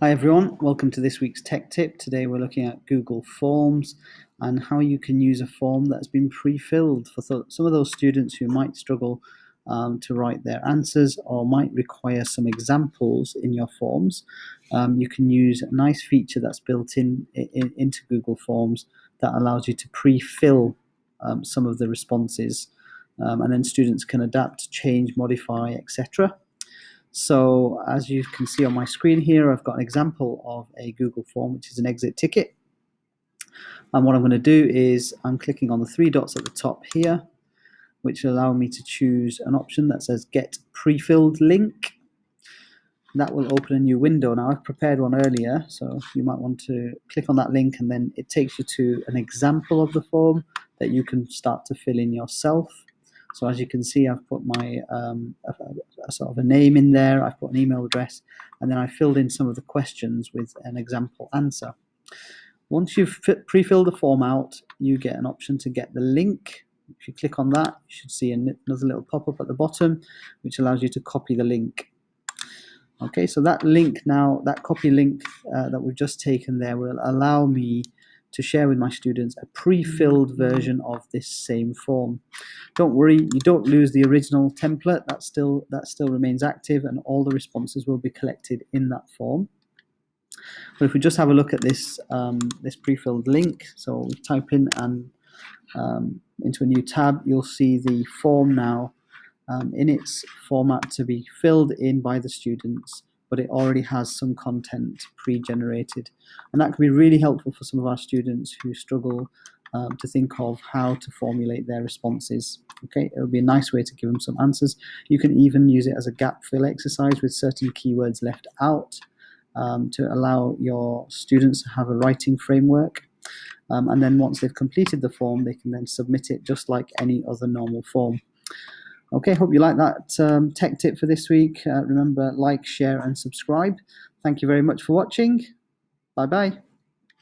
Hi everyone, welcome to this week's tech tip. Today we're looking at Google Forms and how you can use a form that's been pre-filled for some of those students who might struggle to write their answers or might require some examples in your forms. You can use a nice feature that's built into Google Forms that allows you to pre-fill some of the responses, and then students can adapt, change, modify, etc. So as you can see on my screen here, I've got an example of a Google form, which is an exit ticket. And what I'm going to do is I'm clicking on the three dots at the top here, which allow me to choose an option that says Get PreFilled Link. That will open a new window. Now, I've prepared one earlier, so you might want to click on that link, and then it takes you to an example of the form that you can start to fill in yourself. So as you can see, I've put my a sort of a name in there, I've put an email address, and then I filled in some of the questions with an example answer. Once you've pre-filled the form out, you get an option to get the link. If you click on that, you should see another little pop-up at the bottom, which allows you to copy the link. Okay, so that link now, that copy link that we've just taken there will allow me to share with my students a pre-filled version of this same form. Don't worry, you don't lose the original template. That still remains active, and all the responses will be collected in that form. But if we just have a look at this this pre-filled link, so we type in and into a new tab, you'll see the form now in its format to be filled in by the students, but it already has some content pre-generated. And that can be really helpful for some of our students who struggle to think of how to formulate their responses. Okay, it'll be a nice way to give them some answers. You can even use it as a gap fill exercise with certain keywords left out to allow your students to have a writing framework. And then once they've completed the form, they can then submit it just like any other normal form. Okay, hope you like that tech tip for this week. Remember, like, share, and subscribe. Thank you very much for watching. Bye-bye.